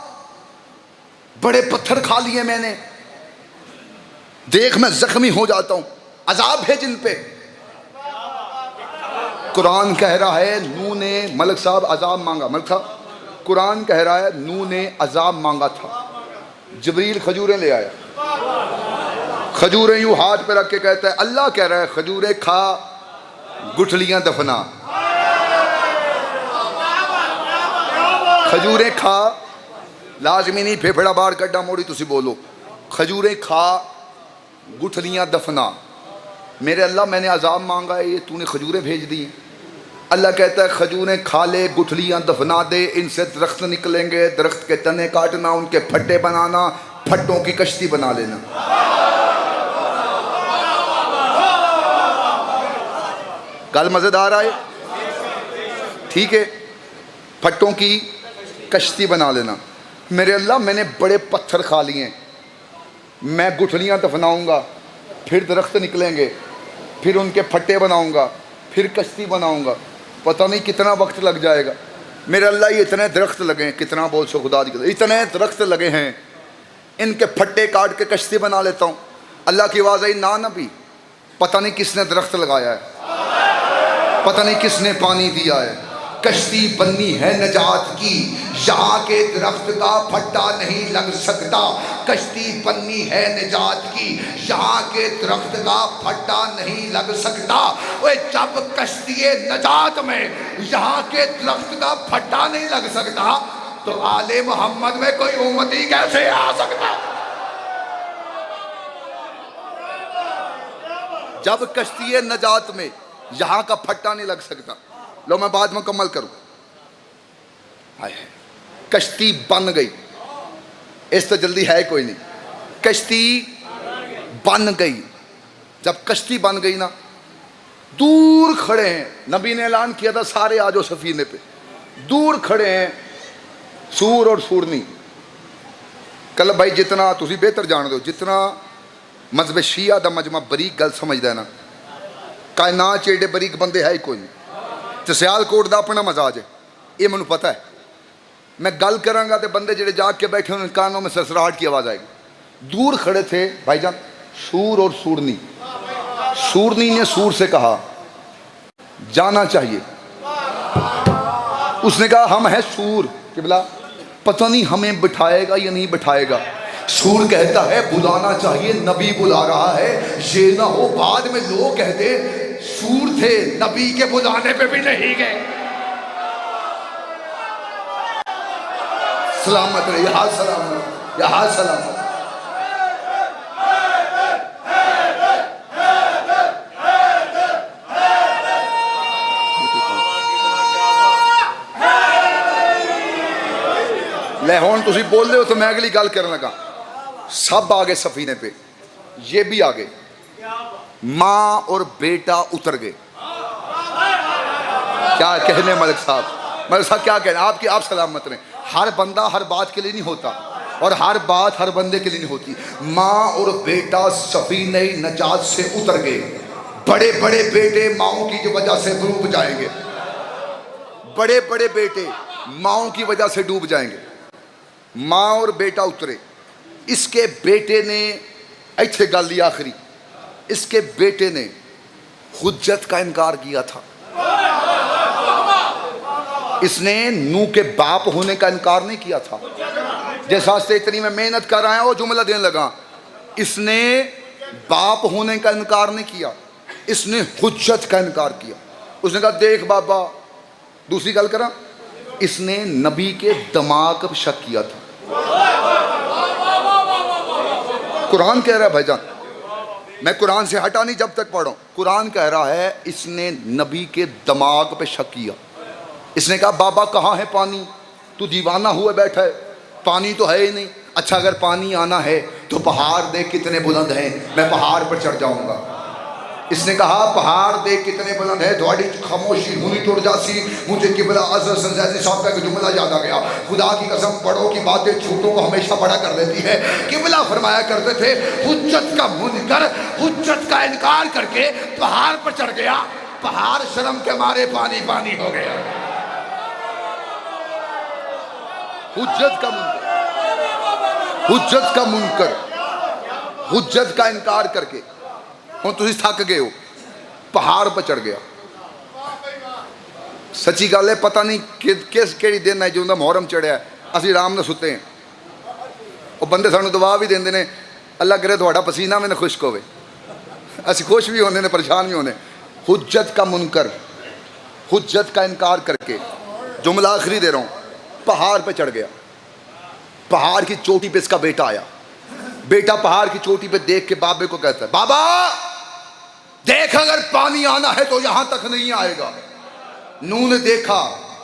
بڑے پتھر کھا لیے میں نے، دیکھ میں زخمی ہو جاتا ہوں، عذاب ہے جن پہ۔ قرآن کہہ رہا ہے نوح نے، ملک صاحب عذاب مانگا، ملک صاحب قرآن کہہ رہا ہے نوح نے عذاب مانگا تھا، جبریل کھجوریں لے آیا، کھجوریں یوں ہاتھ پہ رکھ کے کہتا ہے اللہ کہہ رہا ہے کھجوریں کھا گٹھلیاں دفنا۔ کھجوریں کھا، لازمی نہیں پھیپھڑا باہر کڈا موڑی تسی بولو، کھجوریں کھا گٹھلیاں دفنا۔ میرے اللہ میں نے عذاب مانگا ہے، یہ تو نے کھجوریں بھیج دی ہیں۔ اللہ کہتا ہے کھجوریں کھا لے، گٹھلیاں دفنا دے، ان سے درخت نکلیں گے، درخت کے تنے کاٹنا، ان کے پھٹے بنانا، پھٹوں کی کشتی بنا لینا۔ گل مزیدار آئے؟ ٹھیک ہے، پھٹوں کی کشتی بنا لینا۔ میرے اللہ میں نے بڑے پتھر کھا لیے ہیں، میں گٹھلیاں دفناؤں گا، پھر درخت نکلیں گے، پھر ان کے پھٹے بناؤں گا، پھر کشتی بناؤں گا، پتہ نہیں کتنا وقت لگ جائے گا۔ میرے اللہ یہ اتنے درخت لگے ہیں، کتنا بول سو خدا دی قسم، اتنے درخت لگے ہیں، ان کے پھٹے کاٹ کے کشتی بنا لیتا ہوں۔ اللہ کی آواز آئی نا نبی، پتہ نہیں کس نے درخت لگایا ہے، پتہ نہیں کس نے پانی دیا ہے، کشتی بننی ہے نجات کی، یہاں کے درخت کا پھٹا نہیں لگ سکتا۔ کشتی بننی ہے نجات کی، یہاں کے درخت کا پھٹا نہیں لگ سکتا۔ اوے جب کشتی نجات میں یہاں کے درخت کا پھٹا نہیں لگ سکتا تو آل محمد میں کوئی امتی کیسے آ سکتا؟ جب کشتی نجات میں یہاں کا پھٹا نہیں لگ سکتا، لو میں بات مکمل کروں۔ کشتی بن گئی، اس تو جلدی ہے کوئی نہیں، کشتی بن گئی۔ جب کشتی بن گئی نا، دور کھڑے ہیں، نبی نے اعلان کیا تھا سارے آ جاؤ سفینے پہ، دور کھڑے ہیں سور اور سورنی۔ کل بھائی جتنا تسی بہتر جان دو، جتنا مذہب شیعہ دا مجمع بریک گل سمجھدا ہے نا، کائنات چ ایڈے بریک بندے ہے ہی کوئی نہیں۔ تے سیال کوٹ دا اپنا مزاج ہے، یہ مجھے پتہ ہے۔ میں گل کراں گا تے بندے جڑے جاگ کے بیٹھے ان کانوں میں سرسراہٹ کی آواز آئے گی۔ دور کھڑے تھے بھائی جان سور اور سورنی۔ سورنی نے سور سے کہا جانا چاہیے، اس نے کہا ہم ہیں سور، قبلہ پتہ نہیں ہمیں بٹھائے گا یا نہیں بٹھائے گا۔ سور کہتا ہے بلانا چاہیے، نبی بلا رہا ہے، یہ نہ ہو بعد میں لوگ کہتے سور تھے نبی کے بلانے پہ بھی نہیں گئے۔ سلامت رہے، یہاں سلامت، یہاں سلامت۔ لے ہون تسی بول رہے ہو تو میں اگلی گل کرنے لگا۔ سب آگے سفینے پہ، یہ بھی آگے، ماں اور بیٹا اتر گئے۔ کیا کہنے ملک صاحب کیا کہنے، آپ سلامت رہیں۔ ہر بندہ ہر بات کے لیے نہیں ہوتا، اور ہر بات ہر بندے کے لیے نہیں ہوتی۔ ماں اور بیٹا سفینہ نجات سے اتر گئے۔ بڑے بڑے بیٹے ماؤں کی وجہ سے ڈوب جائیں گے، بڑے بڑے بیٹے ماؤں کی وجہ سے ڈوب جائیں گے۔ ماں اور بیٹا اترے، اس کے بیٹے نے ایتھے گل دی آخری، اس کے بیٹے نے حجت کا انکار کیا تھا۔ اس نے نو کے باپ ہونے کا انکار نہیں کیا تھا۔ جیسا سے اتنی میں محنت کر رہا ہے وہ جملہ دینے لگا، اس نے باپ ہونے کا انکار نہیں کیا، اس نے حجت کا انکار کیا۔ اس نے کہا دیکھ بابا، دوسری گل کرا، اس نے نبی کے دماغ پر شک کیا تھا۔ قرآن کہہ رہا ہے بھائی جان، میں قرآن سے ہٹا نہیں جب تک پڑھوں، قرآن کہہ رہا ہے اس نے نبی کے دماغ پہ شک کیا۔ اس نے کہا بابا کہاں ہے پانی، تو دیوانہ ہوئے بیٹھا ہے، پانی تو ہے ہی نہیں۔ اچھا اگر پانی آنا ہے تو پہاڑ دیکھ کتنے بلند ہیں، میں پہاڑ پر چڑھ جاؤں گا۔ اس نے کہا پہاڑ دیکھ کتنے بلند ہے، تھوڑی خاموشی ہونی ٹوٹ جاسی۔ مجھے قبلہ اعظم سنزیزی صاحب کا ایک جملہ یاد آ گیا، خدا کی قسم بڑوں کی باتیں چھوٹوں کو ہمیشہ بڑا کر دیتی ہے۔ قبلہ فرمایا کرتے تھے حجت کا منکر حجت کا انکار کر کے پہاڑ پر چڑھ گیا، پہاڑ شرم کے مارے پانی پانی ہو گیا۔ حجت کا منکر، حجت کا منکر، حجت کا انکار کر کے ہوں تسی تھک گئے ہو، پہاڑ پر چڑھ گیا۔ سچی گل ہے پتہ نہیں کس کیڑی دن ہے جو محرم چڑھیا ہے، اسی آرام نال ستے ہیں، وہ بندے سانو دعا بھی دیندے نے اللہ کرے تہاڈا پسینہ میں نہ خشک ہوئے، اسی خوش بھی ہونے نے پریشان بھی ہونے۔ حجت کا منکر، حجت کا انکار کر کے، جملہ آخری دے رہا ہوں، پہاڑ پہ چڑھ گیا. پہاڑ کی چوٹی پہ اس کا بیٹا آیا. بیٹا پہاڑ کی چوٹی پہ دیکھ کے بابے کو کہتا ہے بابا دیکھ اگر پانی آنا ہے تو یہاں تک نہیں آئے گا. نوح نے دیکھا,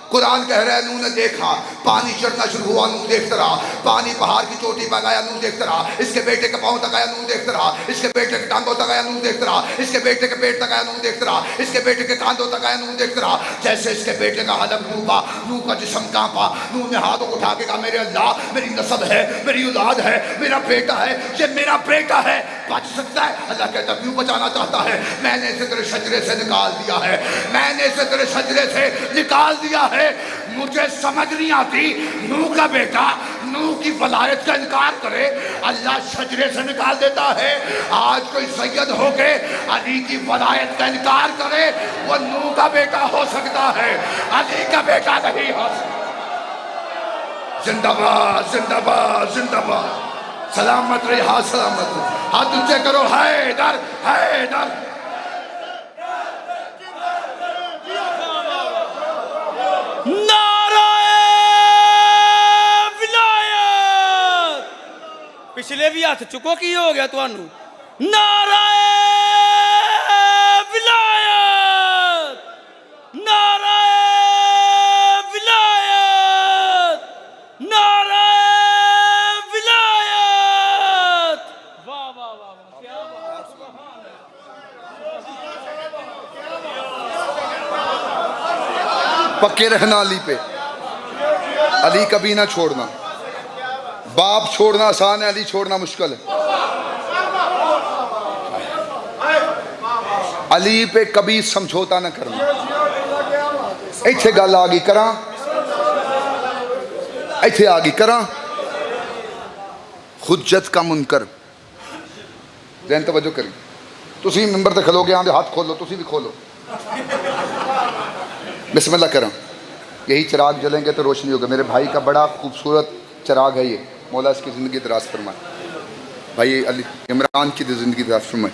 قرآن کہہ رہا ہے نوح نے دیکھا پانی چڑھنا شروع ہوا, نوح دیکھتا رہا. پانی پہاڑ کی چوٹی پہ گیا, نوح دیکھتا رہا. اس کے بیٹے کے پاؤں تک آیا, نوح دیکھتا رہا. اس کے بیٹے کے ٹانگوں تک آیا, نوح دیکھتا رہا. اس کے بیٹے کے پیٹ تک آیا, نوح دیکھتا رہا. اس کے بیٹے کے کاندھوں تک آیا, نوح دیکھتا رہا. جیسے اس کے بیٹے کا حلق ڈوبا, نوح کا جسم کانپا. نوح نے ہاتھوں کو اٹھا کے کہا میرے اللہ, میری نسب ہے, میری اولاد ہے, میرا بیٹا ہے, یہ میرا بیٹا ہے, بچ سکتا ہے؟ اللہ کہتا ہے کیوں بچانا چاہتا ہے؟ میں نے اسے تیرے شجرے سے نکال دیا ہے, میں نے اسے تیرے شجرے سے نکال دیا ہے. مجھے سمجھ نہیں آتی نوح کا بیٹا نوح کی ولایت کا انکار کرے, اللہ شجرے سے نکال دیتا ہے. آج کوئی سید ہو کے علی کی ولایت کا انکار کرے, وہ نوح کا بیٹا ہو سکتا ہے, علی کا بیٹا نہیں ہو سکتا. زندہ باد, زندہ باد, زندہ باد. سلامت رہی, ہاں سلامت رہی. ہاتھ اونچے کرو, حیدر حیدر. پچھلے بھی ہاتھ چکو کی ہو گیا تانوں. نعرہ ولایت, نعرہ ولایت, نعرہ ولایت. واہ واہ واہ واہ, کیا بات, سبحان اللہ. پکے رہنا علی پہ, علی کبھی نہ چھوڑنا. باپ چھوڑنا آسان ہے, علی چھوڑنا مشکل ہے. علی پہ کبھی سمجھوتا نہ کرنا. ایتھے گل آگی کراں, ایتھے آگی کراں. حجت کا منکر, ذہن توجہ کریں. تسی ممبر تے کھلو گے, آندے ہاتھ کھولو, تسی بھی کھولو. بسم اللہ کراں. یہی چراغ جلیں گے تو روشنی ہوگا. میرے بھائی کا بڑا خوبصورت چراغ ہے یہ, مولا اس کی زندگی دراز فرمائے. بھائی علی عمران کی زندگی دراز فرمائے.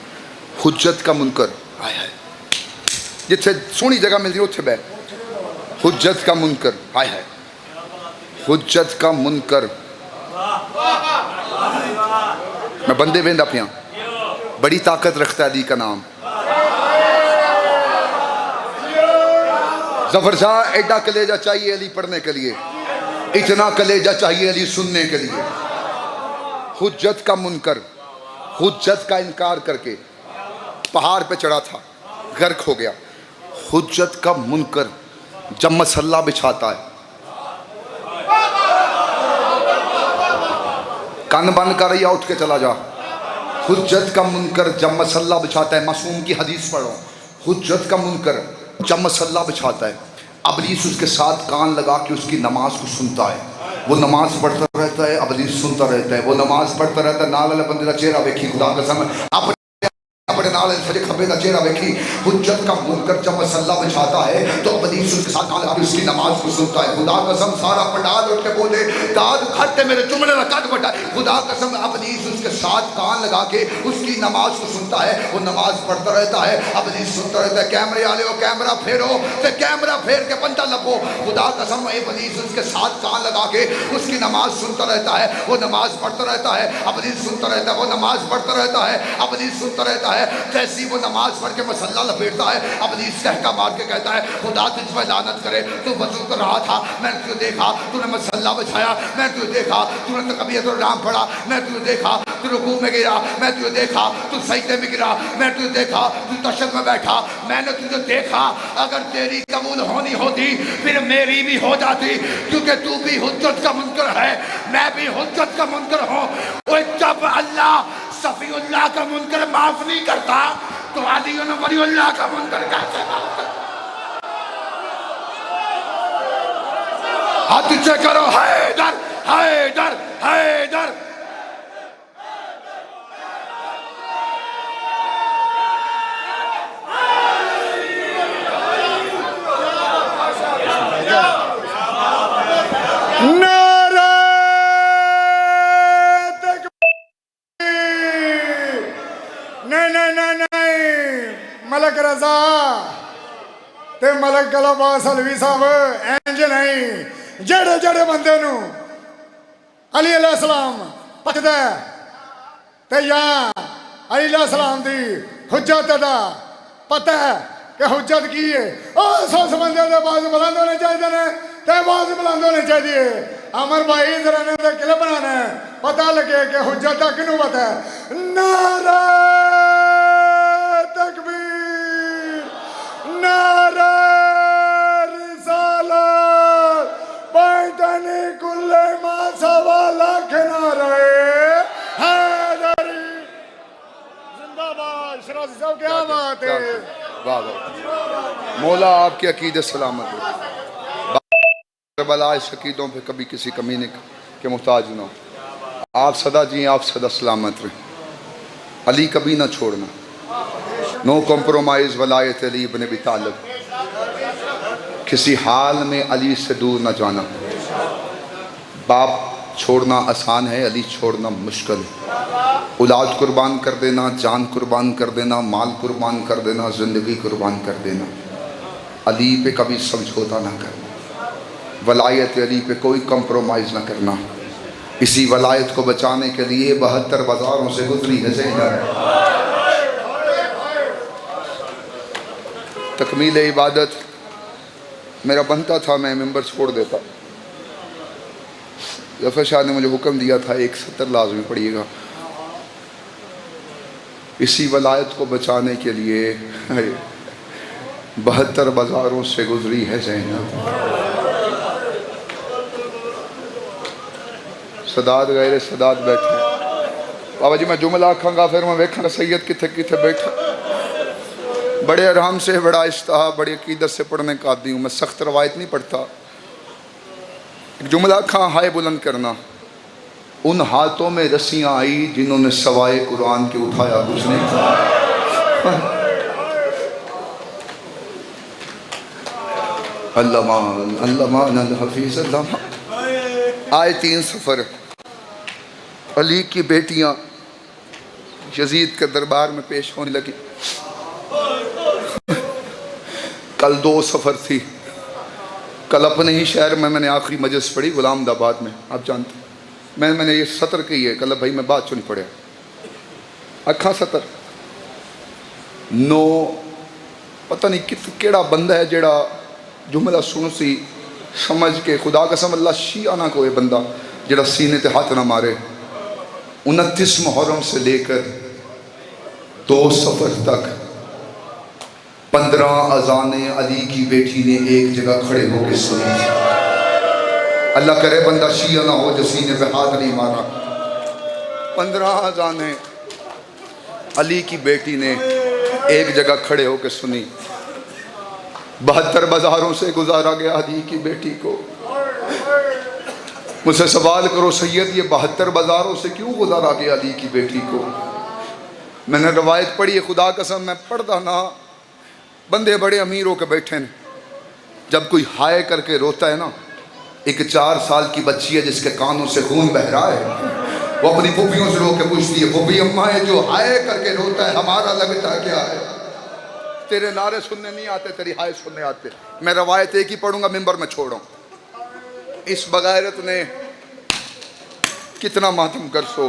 حجت کا منکر, ہائے ہائے, جتھے سونی جگہ ملتی ہے اتھے بیٹھ. حجت کا منکر, ہائے ہائے, حجت کا منکر. میں بندے ویندا پیاں, بڑی طاقت رکھتا ہے علی کا نام. ظفر شاہ ایڈا کلیجہ چاہیے علی پڑھنے کے لیے, اتنا کلیجہ چاہیے علی سننے کے لیے. حجت کا منکر, حجت کا انکار کر کے پہاڑ پہ چڑھا تھا, غرق ہو گیا. حجت کا منکر جب مسلح بچھاتا ہے, کان بند کر رہی ہے, اٹھ کے چلا جا. حجت کا منکر جب مسلح بچھاتا ہے, معصوم کی حدیث پڑھو. حجت کا منکر جب مسلح بچھاتا ہے, ابلیس اس کے ساتھ کان لگا کے اس کی نماز کو سنتا ہے. وہ نماز پڑھتا رہتا ہے, ابلیس سنتا رہتا ہے. وہ نماز پڑھتا رہتا ہے, نال والے بندے کا چہرہ ویکھی, خدا قسم اپنے نال سجے کھبے کا چہرہ ویکھی. حجت کا منکر جب مسلح بچھاتا ہے تو ابلیس اس کے ساتھ کان لگا کے اس کی نماز کو سنتا ہے. خدا قسم سارا پنڈال اٹھ کے بولے داد کھٹے میرے چمڑے کا قد بٹا. خدا قسم ابلیس اس کے ساتھ کان لگا کے اس کی نماز کو سنتا ہے. وہ نماز پڑھتا رہتا ہے, ابلیس سنتا رہتا ہے. کیمرے والے ہو کیمرہ پھیرو, تے کیمرہ پھیر کے بندہ لبو. خدا قسم ابلیس اس کے ساتھ کان لگا کے اس کی نماز سنتا رہتا ہے. وہ نماز پڑھتا رہتا ہے, ابلیس سنتا رہتا ہے. وہ نماز پڑھتا رہتا ہے, ابلیس سنتا رہتا ہے. جیسی وہ نماز پڑھ کے مسلح لپیٹتا ہے, ابلیس کہکا مار کے کہتا ہے خدا تجھ پہ لعنت کرے, تو وضو کر رہا تھا, میں نے تجھے دیکھا, تو نے مسلح بچھایا, میں نے تجھے دیکھا, تو نے تکبیرۃ الرحم پڑھا, میں نے تجھے دیکھا, تو رکوع میں گرا, میں تجھے دیکھا, تو سجدے میں گرا, میں نے تجھے دیکھا, تو تشہد میں بیٹھا, میں نے تجھے دیکھا. اگر تیری قبول ہونی ہوتی پھر میری بھی ہو جاتی, کیونکہ تو بھی حجت کا منکر ہے, میں بھی حجت کا منکر ہوں. اور جب اللہ صفی اللہ کا منکر معاف نہیں کرتا تو علی ولی اللہ کا منکر کیسے معاف کرتا؟ ہاتھ اونچے کرو, حیدر حیدر حیدر. ملک رضا تے ملک گلاباس علوی صاحب اینج نہیں, جڑے جڑے بندے نو علی علیہ السلام پکدا ہے تے یا علی علیہ السلام دی حجت دا پتہ ہے کہ حجت کی ہے اس بندے دے باز بلند ہونے چاہیے نے تے باز بلند ہونے چاہیے امر بھائی ذرا نے تے کلے بنانا ہے پتہ لگے کہ حجت دا کنوں پتہ ہے نعرہ تکبیر نعرہ رسالت پینٹنی کلے ماں سوا لاکھ نعرہ حیدری زندہ باد شرازی صاحب کیا بات ہے واہ واہ مولا آپ کی عقیدت سلامت ہو کربلا شقیدوں پہ کبھی کسی کمینے کے محتاج نہ ہو آپ صدا جی آپ صدا سلامت رہیں علی کبھی نہ چھوڑنا نو کمپرومائز ولایت علی ابن ابی طالب کسی حال میں علی سے دور نہ جانا باپ چھوڑنا آسان ہے علی چھوڑنا مشکل ہے اولاد قربان کر دینا جان قربان کر دینا مال قربان کر دینا زندگی قربان کر دینا علی پہ کبھی سمجھوتا نہ کرنا ولایت علی پہ کوئی کمپرومائز نہ کرنا اسی ولایت کو بچانے کے لیے 72 بازاروں سے گزری ہے زینب تکمیل عبادت میرا بنتا تھا میں ممبر چھوڑ دیتا ظفر شاہ نے مجھے حکم دیا تھا 170 لازمی پڑھیے گا اسی ولایت کو بچانے کے لیے 72 بازاروں سے گزری ہے زینب سداد غیر سداد بیٹھے بابا جی میں جملہ آکھاں گا پھر میں ویکھاں گا سید کتھے کتھے بیٹھا بڑے آرام سے بڑا اشتہا بڑی عقیدت سے پڑھنے کا عادی ہوں میں سخت روایت نہیں پڑھتا ایک جملہ آکھاں ہائے بلند کرنا ان ہاتھوں میں رسیاں آئی جنہوں نے سوائے قرآن کے اٹھایا کچھ نہیں تھا اللہ مان الحفیظ اللہ آئے 3 سفر علی کی بیٹیاں یزید کے دربار میں پیش ہونے لگی کل 2 سفر تھی کل اپنے ہی شہر میں نے آخری مجلس پڑھی غلام آباد میں آپ جانتے ہیں میں نے یہ سطر کی ہے کل بھائی میں بات چوں نہیں پڑھیا اکھاں سطر نو پتہ نہیں کیڑا بندہ ہے جیڑا جملہ سن سی سمجھ کے خدا قسم اللہ شیعہ نہ کوئی بندہ جڑا سینے تے ہاتھ نہ مارے 29 محرم سے لے کر 2 سفر تک 15 اذانیں علی کی بیٹی نے ایک جگہ کھڑے ہو کے سنی اللہ کرے بندہ شیعہ نہ ہو جو سینے پہ ہاتھ نہیں مارا 15 اذانیں علی کی بیٹی نے ایک جگہ کھڑے ہو کے سنی 72 بازاروں سے گزارا گیا علی کی بیٹی کو مجھ سے سوال کرو سید یہ 72 بازاروں سے کیوں گزارا گیا علی کی بیٹی کو میں نے روایت پڑھی ہے خدا قسم میں پڑھتا نا بندے بڑے امیر ہو کے بیٹھے ہیں جب کوئی ہائے کر کے روتا ہے نا ایک 4 سال کی بچی ہے جس کے کانوں سے خون بہ رہا ہے وہ اپنی پھوپھیوں سے رو کے پوچھتی ہے پھوپھی اماں ہے جو ہائے کر کے روتا ہے ہمارا لگتا کیا ہے تیرے نعرے سننے نہیں آتے تیری ہائے سننے آتے میں روایت ایک ہی پڑھوں گا ممبر میں چھوڑوں اس بغیرت نے کتنا ماتم کر سو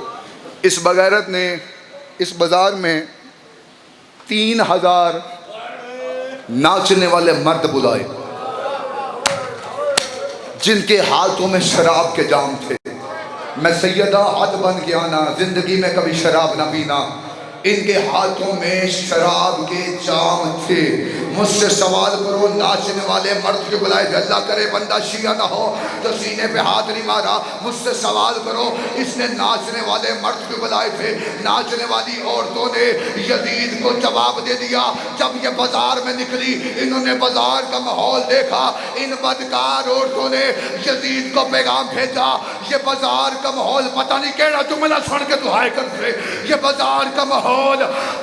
اس بغیرت نے اس بازار میں 3000 ناچنے والے مرد بلائے جن کے ہاتھوں میں شراب کے جام تھے میں سیدہ حد بن گیا نا زندگی میں کبھی شراب نہ پینا ان کے ہاتھوں میں شراب کے جام تھے مجھ سے سوال کرو ناچنے والے مرد جو بلائے تھے اللہ کرے بندہ شیعہ نہ ہو تو سینے پہ ہاتھ نہیں مارا مجھ سے سوال کرو اس نے ناچنے والے مرد جو بلائے تھے ناچنے والی عورتوں نے یزید کو جواب دے دیا جب یہ بازار میں نکلی انہوں نے بازار کا ماحول دیکھا ان بدکار عورتوں نے یزید کو پیغام بھیجا یہ بازار کا ماحول پتہ نہیں کیڑا جملہ سن کے دعائے کرتے یہ بازار کا ماحول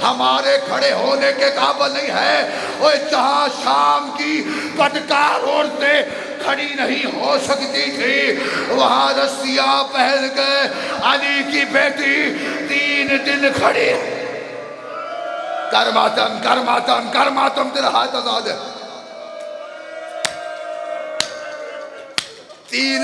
ہمارے کھڑے ہونے کے قابل نہیں ہے وہ جہاں شام کی بدکار عورتیں کھڑی نہیں ہو سکتی تھی وہاں رسیاں پہن کے علی کی بیٹی 3 دن کھڑی کر ماتم کر ماتم کر ماتم تیرا ہاتھ آزاد ہے 3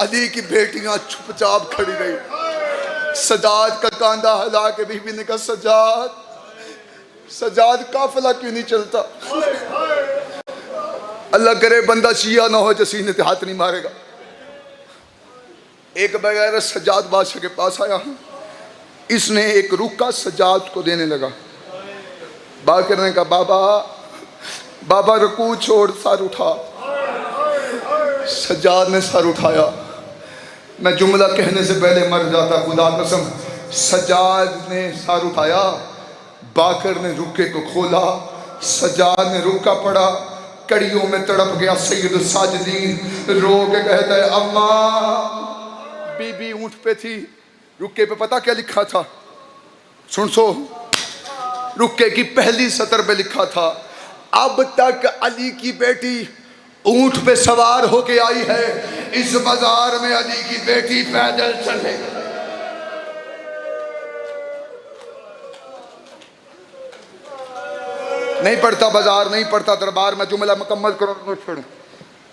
علی کی بیٹیاں چھپ چاپ کھڑی رہی. سجاد کا کاندھا ہلا کے بیوی نے کہا سجاد سجاد قافلہ کیوں نہیں چلتا؟ اللہ کرے بندہ شیعہ نہ ہو جو سینے تے ہاتھ نہیں مارے گا. ایک بغیر سجاد بادشاہ کے پاس آیا، اس نے ایک رکا سجاد کو دینے لگا. باقر نے کہا بابا رکوع چھوڑ، سر اٹھا. سجاد نے سر اٹھایا. میں جملہ کہنے سے پہلے مر جاتا، خدا قسم. سجاد نے سر اٹھایا، باقر نے رکے کو کھولا، سجاد نے رکا پڑا، کڑیوں میں تڑپ گیا. سید الساجدین رو کے کہتا ہے اماں. بی بی اونٹ پہ تھی، رکے پہ پتہ کیا لکھا تھا؟ سن سو، رکے کی پہلی سطر پہ لکھا تھا اب تک علی کی بیٹی اونٹ پہ سوار ہو کے آئی ہے، اس بازار میں علی کی بیٹی پیدل چلے. نہیں پڑھتا بازار، نہیں پڑھتا دربار. میں جملہ مکمل کروں چھوڑوں.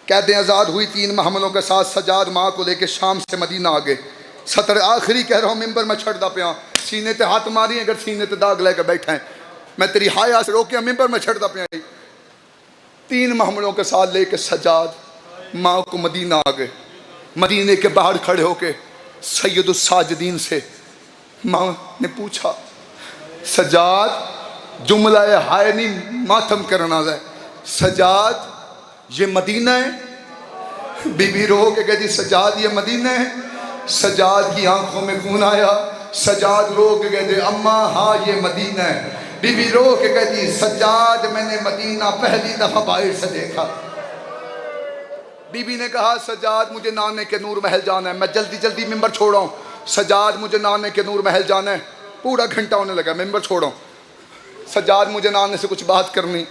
قیدیں آزاد ہوئی 3 حملوں کے ساتھ. سجاد ماں کو لے کے شام سے مدینہ آ گئے. سطر آخری کہہ رہا ہوں، ممبر میں چھڑ دا پیا، سینے تے ہاتھ ماری اگر سینے تے داغ لے کے بیٹھا ہے. میں تیری حیا سے روکیا، ممبر میں چھڑ دا پیا. 3 حملوں کے ساتھ لے کے سجاد ماں کو مدینہ آ گئے. مدینے کے باہر کھڑے ہو کے سید الساجدین سے ماں نے پوچھا سجاد، جملہ ہائے نہیں ماتم کرنا ہے، سجاد یہ مدینہ ہے؟ بی بی رو کے کہتی سجاد یہ مدینہ ہے. سجاد کی آنکھوں میں خون آیا. سجاد رو کے کہتے اماں ہاں یہ مدینہ ہے. بی بی رو کے کہتی سجاد میں نے مدینہ پہلی دفعہ باہر سے دیکھا. بی بی نے کہا سجاد مجھے نانے کے نور محل جانا ہے. میں جلدی جلدی ممبر چھوڑا ہوں. سجاد مجھے نانے کے نور محل جانا ہے. پورا گھنٹہ ہونے لگا، ممبر چھوڑا ہوں. سجاد مجھے نانے سے کچھ بات کرنی.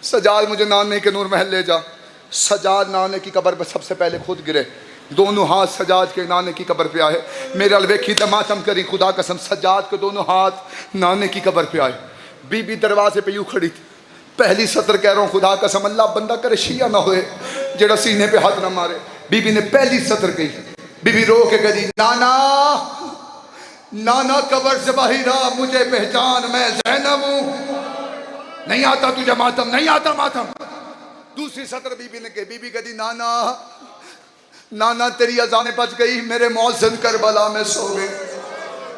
سجاد مجھے نانے کے نور محل لے جا. سجاد نانے کی قبر پہ سب سے پہلے خود گرے. دونوں ہاتھ سجاد کے نانے کی قبر پہ آئے. میرے الویکھی تماتم کری، خدا قسم سجاد کے دونوں ہاتھ نانے کی قبر پہ آئے. بی بی دروازے پہ یوں کھڑی تھی. پہلی سطر کہہ رہا ہوں خدا قسم اللہ بندہ کرے شیعہ نہ ہوئے جڑا سینے پہ ہاتھ نہ مارے. بی بی نے پہلی سطر کہی. بی بی رو کے کہی نانا قبر سے باہر آ، مجھے پہچان میں زینب ہوں. نہیں آتا تجھے ماتم، نہیں آتا ماتم. دوسری سطر بی بی نے کہی. بی بی کہتی نانا تیری اذانیں بچ گئی، میرے مؤذن کربلا میں سو گئے.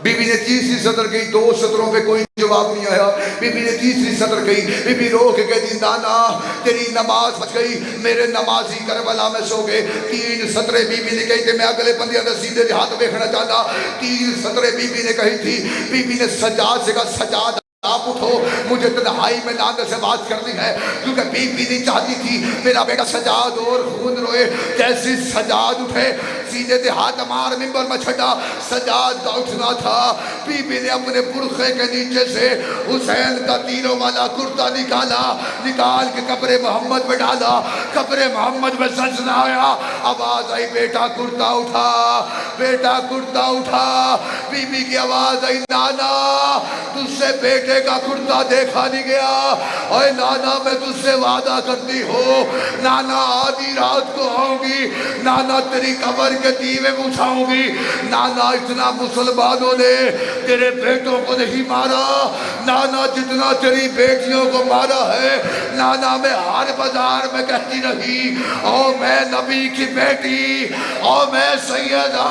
بی بی نے تیسری سطر کہی. 2 سطروں پہ کوئی جواب نہیں آیا. بی بی نے تیسری سطر کہی. بی بی رو کے کہتی نانا تیری نماز بچ گئی، میرے نمازی کربلا میں سو گئے. 3 سطریں بی بی نے کہی تھی. میں اگلے بندیاں نے سیدھے ہاتھ دیکھنا چاہتا. 3 سطریں بی بی نے کہی تھی. بی بی نے سجاد سے کہا سجاد آپ اٹھو، مجھے تنہائی میں نانے سے بات کرنی ہے. کیونکہ بی بی نہیں چاہتی تھی میرا بیٹا سجاد اور خون روئے. جیسے سجاد اٹھے سیدھے تے ہاتھ مار ممبر میں چھٹا. سجاد کا اٹھنا تھا. بی بی نے اپنے برخے کے نیچے سے حسین کا تیروں والا کرتا نکال کے قبر محمد میں ڈالا. قبر محمد میں سجدہ آیا. آواز آئی بیٹا کرتا اٹھا، بیٹا کرتا اٹھا. بی بی کی آواز آئی نانا تجھ سے بیٹے کا کرتا دیکھا نہیں گیا. اوے نانا میں تجھ سے وعدہ کرتی ہوں نانا آدھی رات کو آؤں گی، نانا تیری قبر کے دیوے بچھاؤں گی. نانا اتنا مسلمانوں نے تیرے بیٹوں کو نہیں مارا نانا جتنا تیری بیٹیوں کو مارا ہے. نانا میں ہر بازار میں کہتی رہی او میں نبی کی بیٹی، او میں سیدہ